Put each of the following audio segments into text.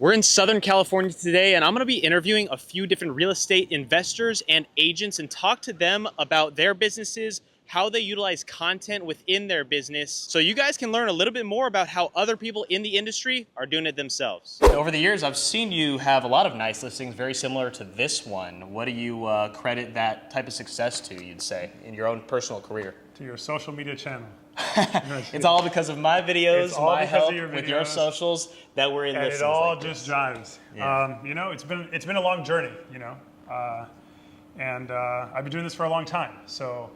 We're in Southern California today, and I'm going to be interviewing a few different real estate investors and agents and talk to them about their businesses, how they utilize content within their business, so you guys can learn a little bit more about how other people in the industry are doing it themselves. Over the years, I've seen you have a lot of nice listings very similar to this one. What do you credit that type of success to, you'd say, in your own personal career? To your social media channel. It's all because of my videos, my help with your socials that we're in and listings. It all like just this. jives. Yeah. It's been a long journey, and I've been doing this for a long time. So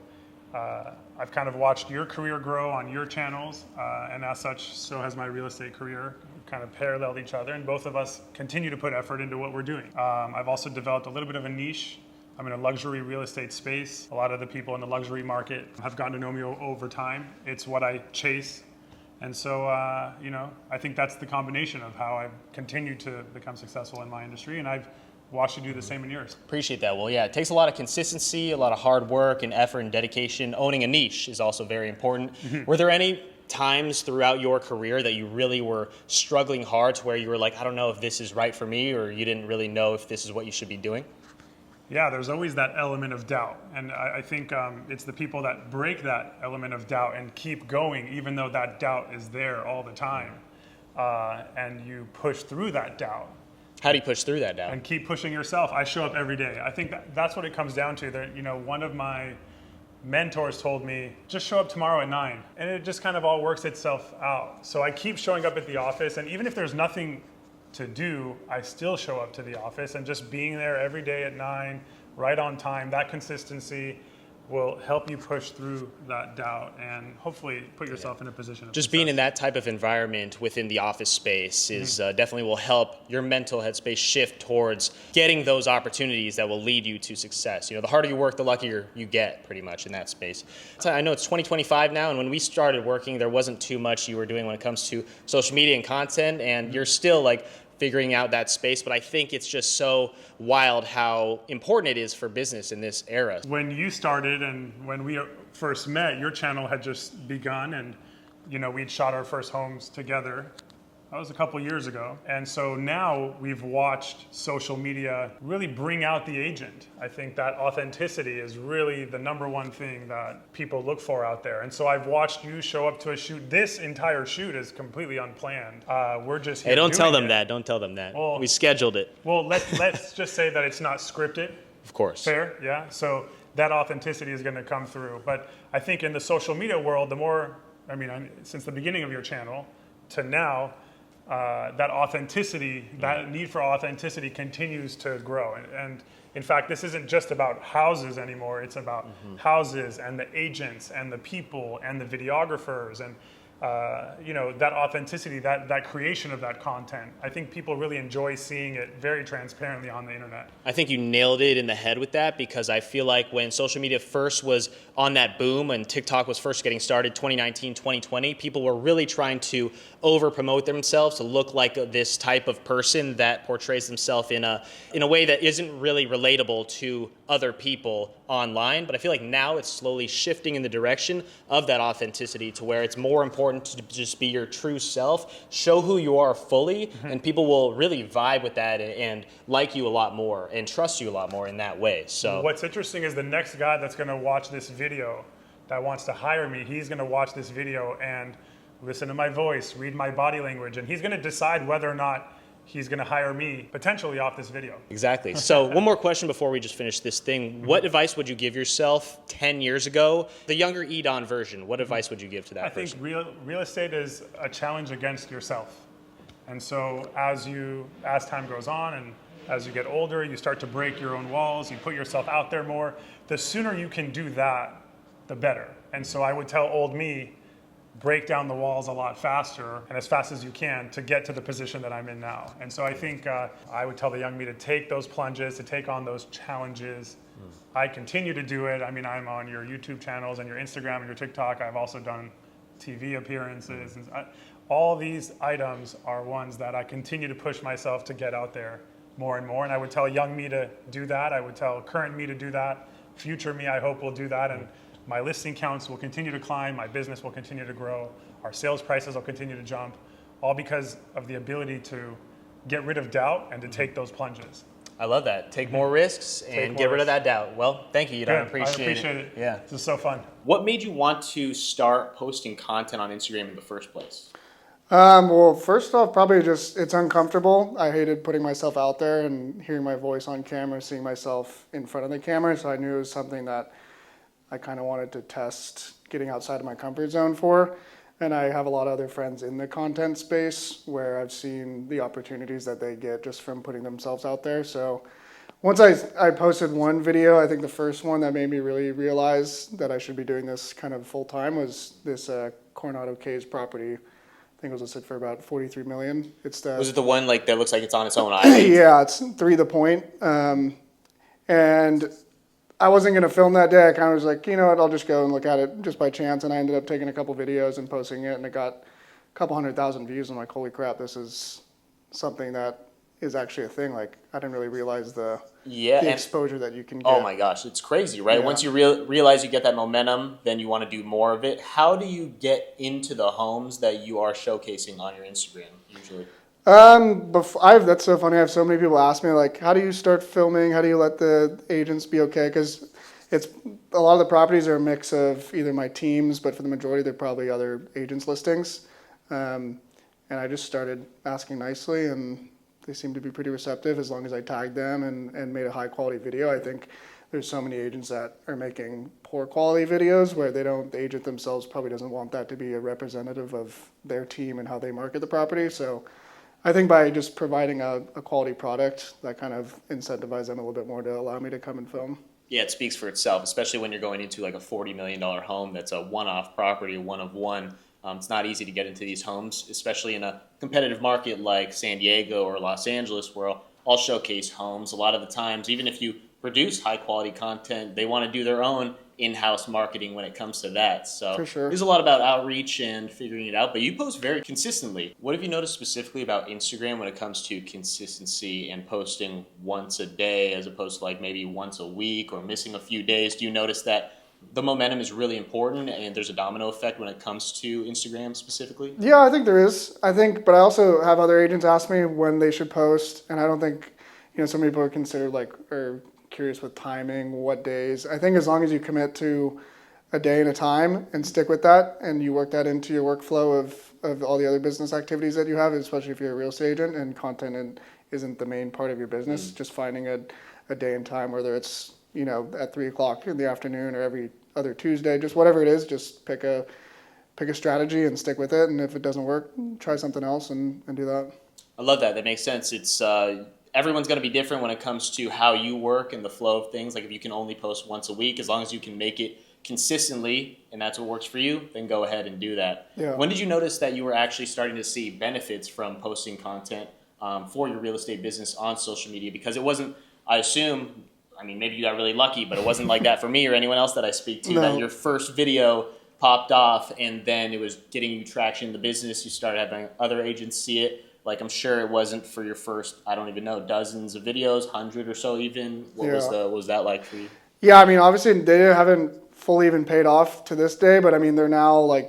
I've kind of watched your career grow on your channels, and as such, so has my real estate career. We've kind of paralleled each other, and both of us continue to put effort into what we're doing. I've also developed a little bit of a niche. I'm in a luxury real estate space. A lot of the people in the luxury market have gotten to know me over time. It's what I chase. And so, I think that's the combination of how I've continued to become successful in my industry, and I've watched you do the same in yours. Appreciate that. Well, yeah, it takes a lot of consistency, a lot of hard work and effort and dedication. Owning a niche is also very important. Mm-hmm. Were there any times throughout your career that you really were struggling hard to where you were like, I don't know if this is right for me, or you didn't really know if this is what you should be doing? Yeah, there's always that element of doubt. And I think it's the people that break that element of doubt and keep going, even though that doubt is there all the time. And you push through that doubt. How do you push through that doubt? And keep pushing yourself. I show up every day. I think that's what it comes down to. That, one of my mentors told me, just show up tomorrow at 9. And it just kind of all works itself out. So I keep showing up at the office. And even if there's nothing to do, I still show up to the office, and just being there every day at 9, right on time, that consistency will help you push through that doubt and hopefully put yourself in a position of just success. Being in that type of environment within the office space is definitely will help your mental headspace shift towards getting those opportunities that will lead you to success. The harder you work, the luckier you get, pretty much, in that space. So I know it's 2025 now, and when we started working, there wasn't too much you were doing when it comes to social media and content, and you're still figuring out that space, but I think it's just so wild how important it is for business in this era. When you started and when we first met, your channel had just begun, and we'd shot our first homes together. That was a couple years ago. And so now we've watched social media really bring out the agent. I think that authenticity is really the number one thing that people look for out there. And so I've watched you show up to a shoot. This entire shoot is completely unplanned. We're just here. Hey, don't tell them that. Don't tell them that. Well, we scheduled it. Well, let's just say that it's not scripted. Of course. Fair, yeah. So that authenticity is going to come through. But I think in the social media world, since the beginning of your channel to now, that authenticity, that need for authenticity continues to grow. And in fact, this isn't just about houses anymore. It's about houses and the agents and the people and the videographers and that authenticity, that creation of that content. I think people really enjoy seeing it very transparently on the internet. I think you nailed it in the head with that, because I feel like when social media first was on that boom and TikTok was first getting started, 2019, 2020, people were really trying to over-promote themselves to look like this type of person that portrays themselves in a way that isn't really relatable to other people online. But I feel like now it's slowly shifting in the direction of that authenticity to where it's more important to just be your true self, show who you are fully, and people will really vibe with that and like you a lot more and trust you a lot more in that way. So what's interesting is the next guy that's going to watch this video that wants to hire me, he's going to watch this video and listen to my voice, read my body language, and he's going to decide whether or not he's going to hire me potentially off this video. Exactly. So one more question before we just finish this thing. What advice would you give yourself 10 years ago, the younger Edon version? What advice would you give to that person? I think real estate is a challenge against yourself. And so as time goes on and as you get older, you start to break your own walls, you put yourself out there more. The sooner you can do that, the better. And so I would tell old me, break down the walls a lot faster and as fast as you can to get to the position that I'm in now. And so I think I would tell the young me to take those plunges, to take on those challenges. I continue to do it. I'm on your YouTube channels and your Instagram and your TikTok. I've also done TV appearances. And all these items are ones that I continue to push myself to get out there more and more. And I would tell young me to do that. I would tell current me to do that. Future me, I hope, will do that. And my listing counts will continue to climb, my business will continue to grow, our sales prices will continue to jump, all because of the ability to get rid of doubt and to take those plunges. I love that. Take more risks and get rid of that doubt. Well, thank you, Darren. I appreciate it. Yeah. This is so fun. What made you want to start posting content on Instagram in the first place? Well, first off, probably just it's uncomfortable. I hated putting myself out there and hearing my voice on camera, seeing myself in front of the camera. So I knew it was something that I kind of wanted to test getting outside of my comfort zone for. And I have a lot of other friends in the content space where I've seen the opportunities that they get just from putting themselves out there. So once I posted one video, I think the first one that made me really realize that I should be doing this kind of full time was this Coronado Cays property. I think it was listed for about 43 million. Was it the one like that looks like it's on its own island? Yeah, it's 3 The Point. And I wasn't going to film that day. I kind of was like, you know what, I'll just go and look at it just by chance. And I ended up taking a couple videos and posting it, and it got a couple 100,000 views. I'm like, holy crap, this is something that is actually a thing. Like, I didn't really realize the exposure that you can get. Oh my gosh, it's crazy, right? Yeah. Once you realize you get that momentum, then you want to do more of it. How do you get into the homes that you are showcasing on your Instagram usually? That's so funny. I have so many people ask me, like, how do you start filming? How do you let the agents be okay? Because it's a lot of the properties are a mix of either my teams, but for the majority, they're probably other agents' listings. And I just started asking nicely, and they seem to be pretty receptive as long as I tagged them and made a high quality video. I think there's so many agents that are making poor quality videos where the agent themselves probably doesn't want that to be a representative of their team and how they market the property. So I think by just providing a quality product, that kind of incentivizes them a little bit more to allow me to come and film. Yeah, it speaks for itself, especially when you're going into like a $40 million home that's a one-off property, one of one. It's not easy to get into these homes, especially in a competitive market like San Diego or Los Angeles, where I'll showcase homes. A lot of the times, even if you produce high-quality content, they want to do their own in-house marketing when it comes to that. So for sure. There's a lot about outreach and figuring it out, but you post very consistently. What have you noticed specifically about Instagram when it comes to consistency and posting once a day as opposed to like maybe once a week or missing a few days? Do you notice that the momentum is really important and there's a domino effect when it comes to Instagram specifically? Yeah, I think there is. But I also have other agents ask me when they should post, and I don't think, some people are considered or curious with timing, what days. I think as long as you commit to a day and a time and stick with that and you work that into your workflow of all the other business activities that you have, especially if you're a real estate agent and content isn't the main part of your business, just finding a day and time, whether it's at 3 o'clock in the afternoon or every other Tuesday, just whatever it is, just pick a strategy and stick with it. And if it doesn't work, try something else and do that. I love that. That makes sense. It's everyone's going to be different when it comes to how you work and the flow of things. Like if you can only post once a week, as long as you can make it consistently and that's what works for you, then go ahead and do that. Yeah. When did you notice that you were actually starting to see benefits from posting content for your real estate business on social media? Because it wasn't, I assume, maybe you got really lucky, but it wasn't like that for me or anyone else that I speak to, that your first video popped off and then it was getting you traction in the business. You started having other agents see it. Like, I'm sure it wasn't for your first, I don't even know, dozens of videos, 100 or so even. What was that like for you? Yeah, obviously they haven't fully even paid off to this day, but they're now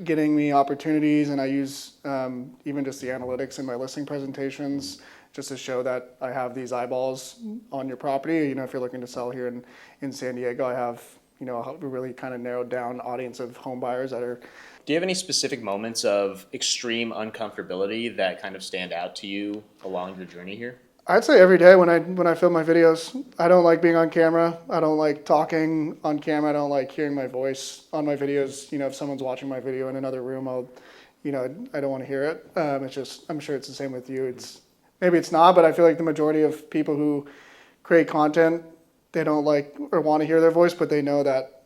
getting me opportunities, and I use even just the analytics in my listing presentations just to show that I have these eyeballs on your property. If you're looking to sell here in San Diego, I have, a really kind of narrowed down audience of home buyers that are. Do you have any specific moments of extreme uncomfortability that kind of stand out to you along your journey here? I'd say every day when I film my videos. I don't like being on camera. I don't like talking on camera. I don't like hearing my voice on my videos. If someone's watching my video in another room, I don't want to hear it. It's just, I'm sure it's the same with you. Maybe it's not, but I feel like the majority of people who create content, they don't like or want to hear their voice, but they know that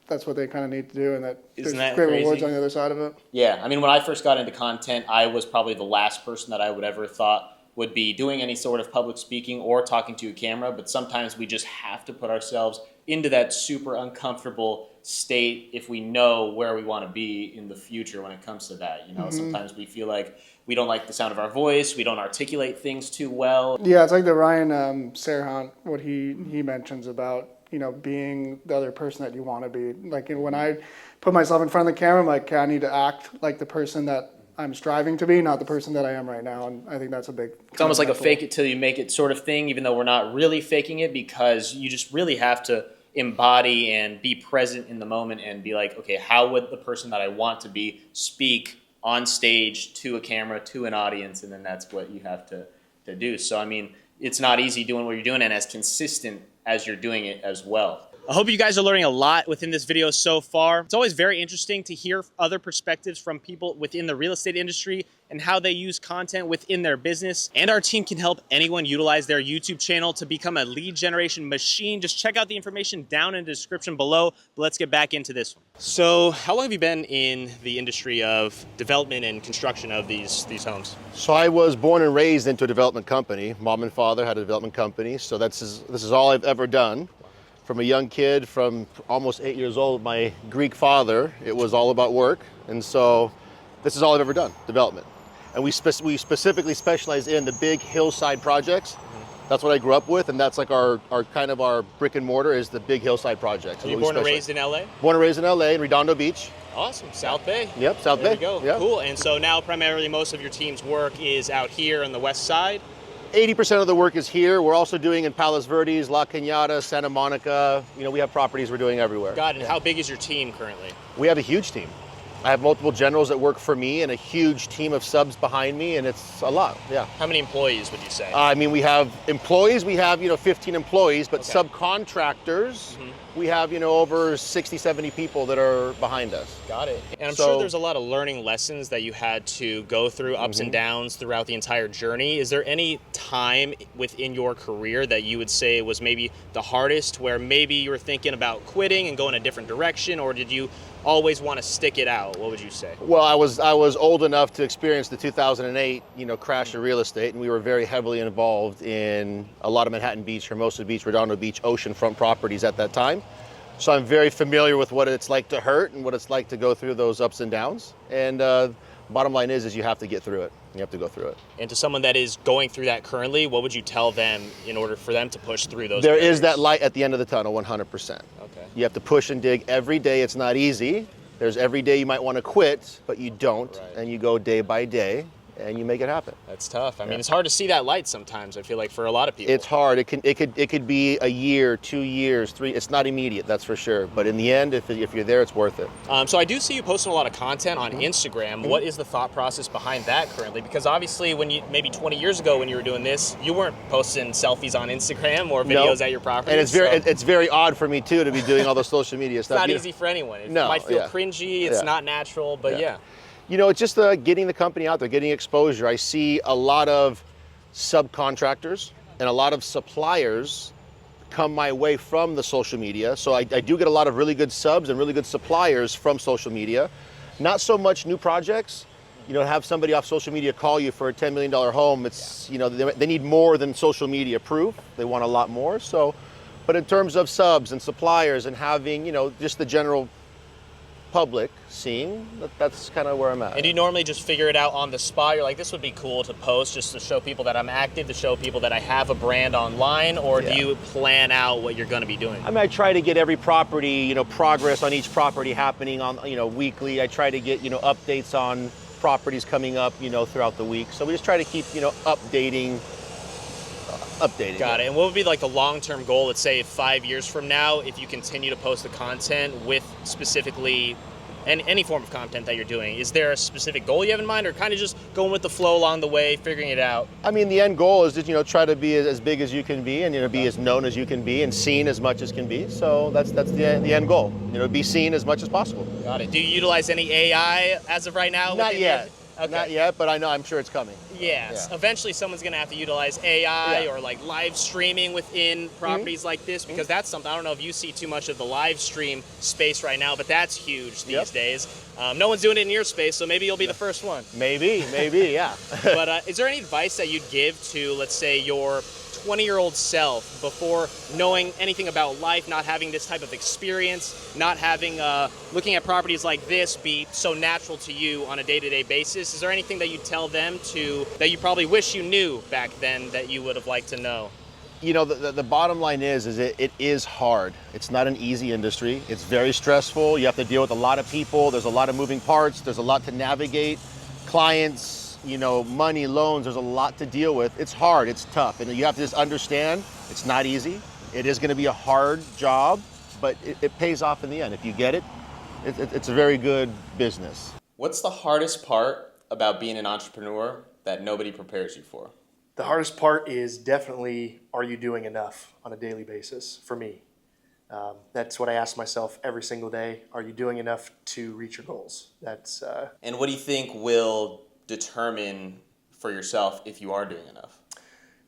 that's what they kind of need to do, and that there's great rewards on the other side of it. Yeah, when I first got into content, I was probably the last person that I would ever thought would be doing any sort of public speaking or talking to a camera, but sometimes we just have to put ourselves into that super uncomfortable state if we know where we want to be in the future when it comes to that. Sometimes we feel like we don't like the sound of our voice, we don't articulate things too well. Yeah, it's like the Ryan Serhant, what he mentions about being the other person that you want to be. Like when I put myself in front of the camera, I'm like, okay, I need to act like the person that I'm striving to be, not the person that I am right now. And I think that's a big. It's almost like a fake it till you make it sort of thing, even though we're not really faking it, because you just really have to embody and be present in the moment and be like, okay, how would the person that I want to be speak on stage to a camera, to an audience, and then that's what you have to do. So, I mean, it's not easy doing what you're doing and as consistent as you're doing it as well. I hope you guys are learning a lot within this video so far. It's always very interesting to hear other perspectives from people within the real estate industry and how they use content within their business. And our team can help anyone utilize their YouTube channel to become a lead generation machine. Just check out the information down in the description below. But let's get back into this one. So how long have you been in the industry of development and construction of these homes? So I was born and raised into a development company. Mom and father had a development company. So this is all I've ever done. From a young kid, from almost 8 years old, my Greek father, it was all about work. And so this is all I've ever done, development. And we specifically specialize in the big hillside projects. That's what I grew up with, and that's like our kind of our brick and mortar is the big hillside projects. Were you born and raised in LA? Born and raised in LA, in Redondo Beach. Awesome, South Bay. Yep, South Bay. There we go, Yep. Cool. And so now primarily most of your team's work is out here on the west side? 80% of the work is here. We're also doing in Palos Verdes, La Cañada, Santa Monica. You know, we have properties we're doing everywhere. Got it. And how big is your team currently? We have a huge team. I have multiple generals that work for me and a huge team of subs behind me, and it's a lot, yeah. How many employees would you say? I mean, we have employees, we have, 15 employees, but Okay. subcontractors, we have, over 60, 70 people that are behind us. Got it. And I'm So- sure there's a lot of learning lessons that you had to go through, ups and downs throughout the entire journey. Is there any time within your career that you would say was maybe the hardest, where maybe you were thinking about quitting and going a different direction, or did you always want to stick it out? What would you say? Well, I was old enough to experience the 2008, crash of real estate, and we were very heavily involved in a lot of Manhattan Beach, Hermosa Beach, Redondo Beach, oceanfront properties at that time. So I'm very familiar with what it's like to hurt and what it's like to go through those ups and downs. And bottom line is you have to get through it. You have to go through it. And to someone that is going through that currently, what would you tell them in order for them to push through those There barriers? is that light at the end of the tunnel, 100%. Okay. You have to push and dig every day. It's not easy. There's every day you might want to quit, but you don't, Right. and you go day by day, and you make it happen. That's tough. I mean, it's hard to see that light sometimes, I feel like, for a lot of people. It's hard. It could be a year, 2 years, 3. It's not immediate, that's for sure. But in the end, if you're there, it's worth it. So I do see you posting a lot of content on Instagram. What is the thought process behind that currently? Because obviously, maybe 20 years ago when you were doing this, you weren't posting selfies on Instagram or videos No. at your property. And it's very odd for me too to be doing all the social media It's stuff. not You know- easy for anyone. It No, might feel yeah. cringy. It's Yeah. not natural, but yeah. It's just getting the company out there, getting exposure. I see a lot of subcontractors and a lot of suppliers come my way from the social media. So I do get a lot of really good subs and really good suppliers from social media. Not so much new projects. Have somebody off social media call you for a $10 million home. It's, they need more than social media proof. They want a lot more. So, but in terms of subs and suppliers and having, just the general public seeing, that's kind of where I'm at. And do you normally just figure it out on the spot? You're like, this would be cool to post just to show people that I'm active, to show people that I have a brand online, or do you plan out what you're going to be doing? I mean, I try to get every property, progress on each property happening on, weekly. I try to get, updates on properties coming up, throughout the week. So we just try to keep, updating. Got it. And what would be like the long-term goal, let's say 5 years from now, if you continue to post the content with specifically any form of content that you're doing? Is there a specific goal you have in mind, or kind of just going with the flow along the way, figuring it out? I mean, the end goal is to, try to be as big as you can be and, be as known as you can be and seen as much as can be. So that's the end goal, be seen as much as possible. Got it. Do you utilize any AI as of right now? Not yet. Okay. Not yet, but I'm sure it's coming. Yes. Yeah. Eventually someone's going to have to utilize AI Yeah. or like live streaming within properties like this, because that's something, I don't know if you see too much of the live stream space right now, but that's huge these days. No one's doing it in your space, so maybe you'll be the first one. Maybe, yeah. But is there any advice that you'd give to, let's say, your 20-year-old self before knowing anything about life, not having this type of experience, not having looking at properties like this be so natural to you on a day-to-day basis? Is there anything that you'd tell them that you probably wish you knew back then that you would have liked to know? The bottom line is it is hard. It's not an easy industry. It's very stressful. You have to deal with a lot of people. There's a lot of moving parts. There's a lot to navigate. clients, money, loans, there's a lot to deal with. It's hard, it's tough, and you have to just understand it's not easy. It is gonna be a hard job, but it pays off in the end. If you get it, it's a very good business. What's the hardest part about being an entrepreneur that nobody prepares you for? The hardest part is definitely, are you doing enough on a daily basis for me? That's what I ask myself every single day. Are you doing enough to reach your goals? And what do you think will determine for yourself if you are doing enough?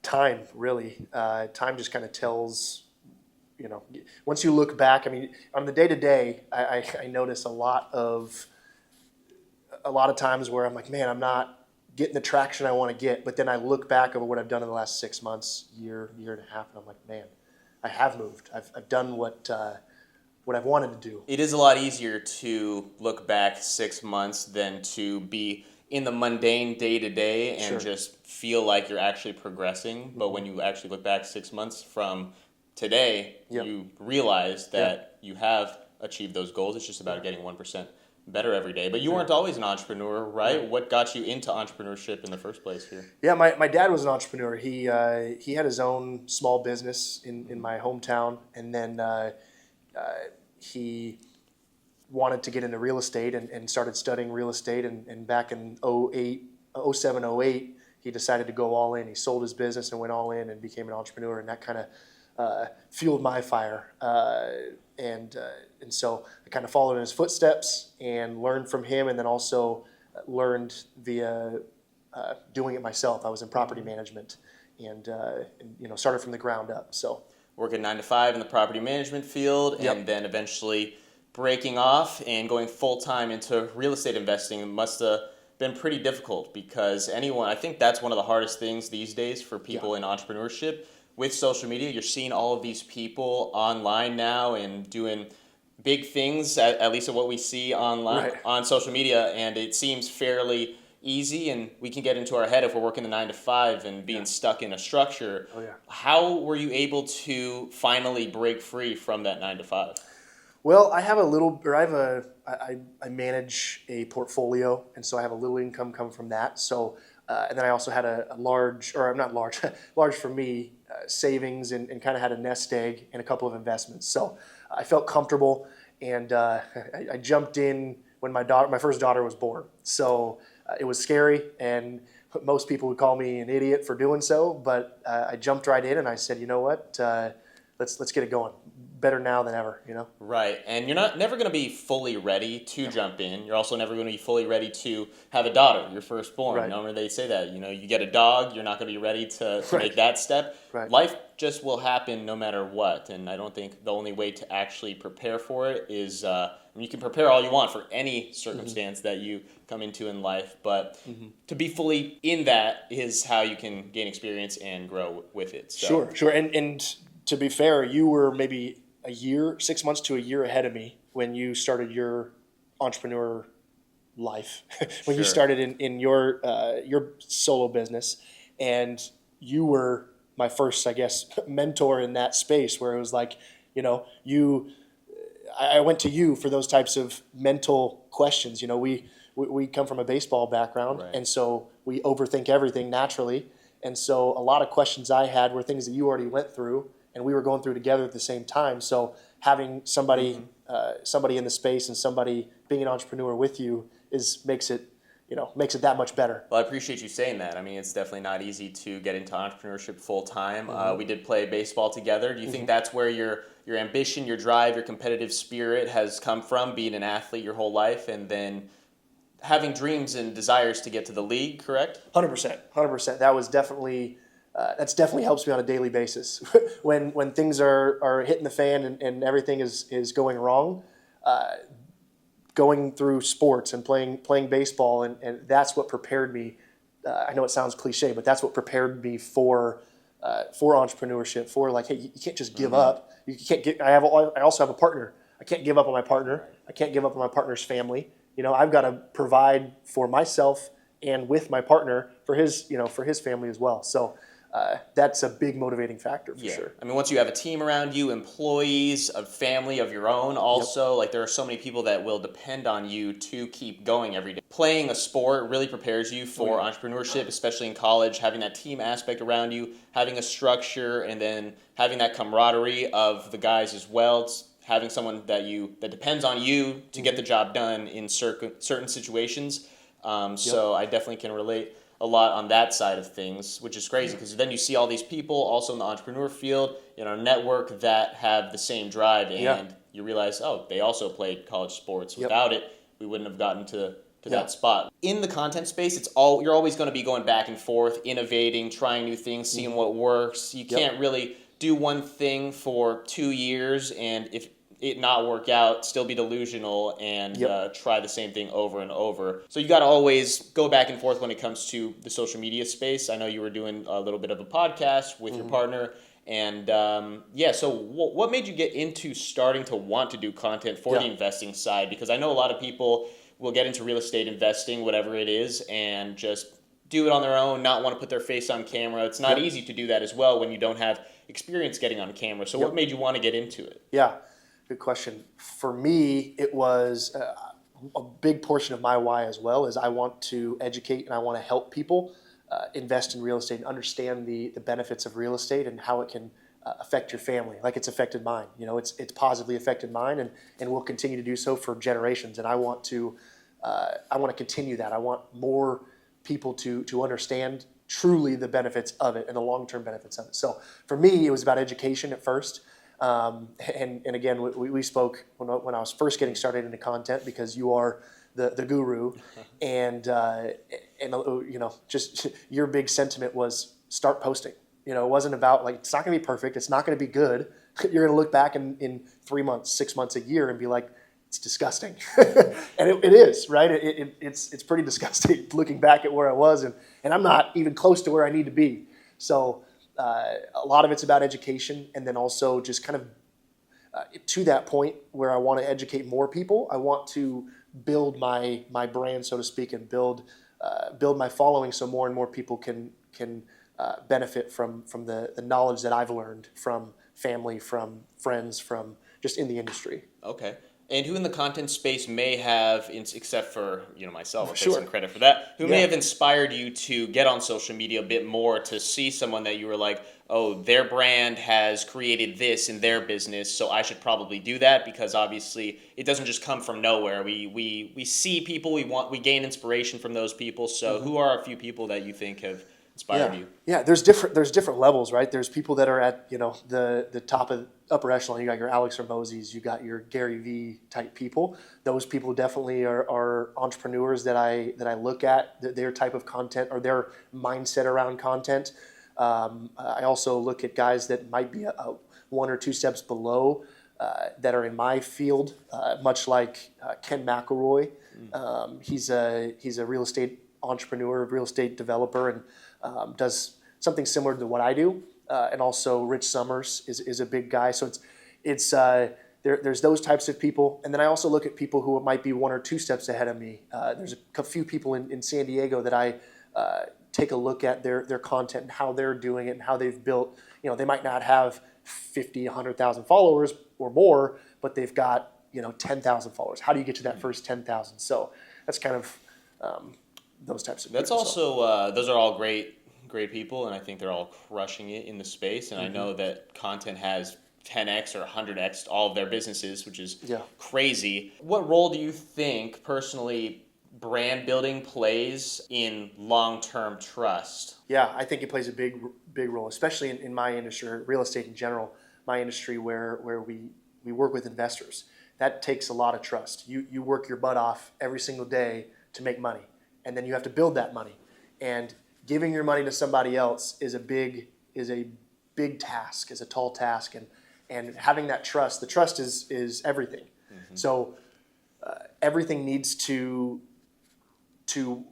Time, really. Time just kind of tells, once you look back, on the day-to-day, I notice a lot of times where I'm like, man, I'm not getting the traction I want to get, but then I look back over what I've done in the last 6 months, year and a half, and I'm like, man, I have moved. I've done what I've wanted to do. It is a lot easier to look back 6 months than to be in the mundane day-to-day and Sure. just feel like you're actually progressing. But when you actually look back 6 months from today, Yep. you realize that you have achieved those goals. It's just about getting 1% better every day. But you weren't always an entrepreneur, right? What got you into entrepreneurship in the first place here? Yeah, my dad was an entrepreneur. He had his own small business in my hometown, and then he wanted to get into real estate and started studying real estate. And back in 07, 08, he decided to go all in. He sold his business and went all in and became an entrepreneur, and that kind of fueled my fire. And so I kind of followed in his footsteps and learned from him, and then also learned via doing it myself. I was in property management and started from the ground up. So Working 9 to 5 in the property management field, Yep. and then eventually breaking off and going full-time into real estate investing must have been pretty difficult, because I think that's one of the hardest things these days for people in entrepreneurship. With social media, you're seeing all of these people online now and doing big things, at least of what we see online Right. on social media, and it seems fairly easy, and we can get into our head if we're working the 9 to 5 and being stuck in a structure. Oh, yeah. How were you able to finally break free from that 9 to 5? Well, I manage a portfolio, and so I have a little income come from that. So, and then I also had a large, or not large, large for me, savings, and kind of had a nest egg and a couple of investments. So I felt comfortable, and I jumped in when my first daughter was born. So it was scary, and most people would call me an idiot for doing so, but I jumped right in, and I said, you know what, let's get it going. Better now than ever, Right, and you're never going to be fully ready to jump in. You're also never going to be fully ready to have a daughter, your firstborn. Right. Remember they say that, you get a dog, you're not going to be ready to Right. make that step. Right. Life just will happen no matter what, and I don't think the only way to actually prepare for it is, you can prepare all you want for any circumstance that you come into in life, but to be fully in that is how you can gain experience and grow with it. So. Sure. And to be fair, you were maybe 6 months to a year ahead of me when you started your entrepreneur life, when you Sure. started in your solo business, and you were my first, I guess, mentor in that space where it was like, I went to you for those types of mental questions. We come from a baseball background, Right. and so we overthink everything naturally. And so a lot of questions I had were things that you already went through, and we were going through together at the same time. So having somebody in the space and somebody being an entrepreneur with you makes it that much better. Well, I appreciate you saying that. It's definitely not easy to get into entrepreneurship full time. We did play baseball together. Do you think that's where your ambition, your drive, your competitive spirit has come from, being an athlete your whole life, and then having dreams and desires to get to the league, correct? 100%. That was definitely that's definitely helps me on a daily basis. when things are hitting the fan and everything is going wrong, going through sports and playing baseball, and that's what prepared me. I know it sounds cliche, but that's what prepared me for entrepreneurship. For like, hey, you can't just give up. You can't get. I also have a partner. I can't give up on my partner. I can't give up on my partner's family. I've got to provide for myself and with my partner for his family as well. So that's a big motivating factor for sure. I mean, once you have a team around you, employees, a family of your own also, like there are so many people that will depend on you to keep going every day. Playing a sport really prepares you for entrepreneurship, especially in college, having that team aspect around you, having a structure, and then having that camaraderie of the guys as well. It's having someone that depends on you to get the job done in certain situations. So I definitely can relate a lot on that side of things, which is crazy because then you see all these people also in the entrepreneur field, in our network, that have the same drive, and you realize, oh, they also played college sports. Without it, we wouldn't have gotten to that spot. In the content space, you're always going to be going back and forth, innovating, trying new things, seeing what works. You can't really do one thing for 2 years, and if it not work out, still be delusional and try the same thing over and over. So you got to always go back and forth when it comes to the social media space. I know you were doing a little bit of a podcast with your partner. And so what made you get into starting to want to do content for the investing side? Because I know a lot of people will get into real estate investing, whatever it is, and just do it on their own, not want to put their face on camera. It's not easy to do that as well when you don't have experience getting on camera. So what made you want to get into it? Yeah. Good question. For me, it was a big portion of my why as well is I want to educate and I want to help people invest in real estate and understand the benefits of real estate and how it can affect your family like it's affected mine. You know, it's positively affected mine and will continue to do so for generations. And I want to continue that. I want more people to understand truly the benefits of it and the long-term benefits of it. So for me, it was about education at first. And again, we spoke when I was first getting started into content because you are the guru, and you know, just your big sentiment was start posting. You know, it wasn't about like it's not going to be perfect, it's not going to be good. You're going to look back in 3 months, 6 months, a year, and be like, it's disgusting, and it is, right? It's pretty disgusting looking back at where I was, and I'm not even close to where I need to be. So. A lot of it's about education, and then also just kind of to that point where I want to educate more people. I want to build my brand, so to speak, and build my following, so more and more people can benefit from the knowledge that I've learned from family, from friends, from just in the industry. Okay. And who in the content space may have, except for myself, I'll take some credit for that, who may have inspired you to get on social media a bit more, to see someone that you were like, oh, their brand has created this in their business, so I should probably do that, because obviously it doesn't just come from nowhere. We see people, we gain inspiration from those people. So who are a few people that you think have inspired you? Yeah, there's different levels, right? There's people that are at the top of upper echelon. You got your Alex Hormozis, you got your Gary V type people. Those people definitely are entrepreneurs that I look at, their type of content or their mindset around content. I also look at guys that might be one or two steps below that are in my field, much like Ken McElroy. He's a real estate entrepreneur, real estate developer, and does something similar to what I do. And also Rich Summers is a big guy. So there's those types of people. And then I also look at people who might be one or two steps ahead of me. There's a few people in San Diego that I take a look at their content and how they're doing it and how they've built. They might not have 50, 100,000 followers or more, but they've got 10,000 followers. How do you get to that first 10,000? So that's kind of those types of people. That's also those are all great people, and I think they're all crushing it in the space. And I know that content has 10x or 100x all of their businesses, which is crazy. What role do you think personally brand building plays in long-term trust? Yeah, I think it plays a big role, especially in my industry, real estate in general, my industry where we work with investors. That takes a lot of trust. You work your butt off every single day to make money, and then you have to build that money. And giving your money to somebody else is a big task, is a tall task, and having that trust. The trust is everything. So everything needs to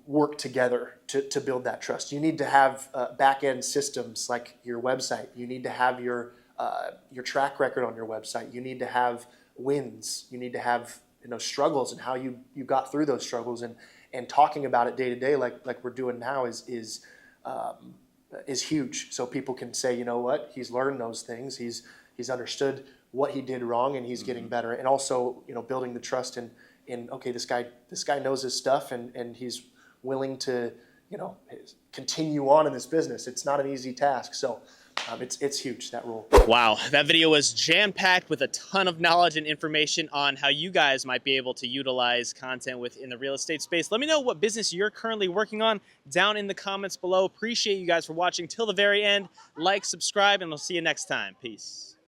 work together to build that trust. You need to have back-end systems like your website. You need to have your track record on your website. You need to have wins. You need to have struggles and how you got through those struggles, and talking about it day to day like we're doing now is is huge. So people can say, you know what, he's learned those things. He's understood what he did wrong, and he's getting better. And also, building the trust in okay, this guy knows his stuff, and he's willing to continue on in this business. It's not an easy task. So it's huge, that role. Wow, that video was jam-packed with a ton of knowledge and information on how you guys might be able to utilize content within the real estate space. Let me know what business you're currently working on down in the comments below. Appreciate you guys for watching till the very end. Like, subscribe, and we'll see you next time. Peace.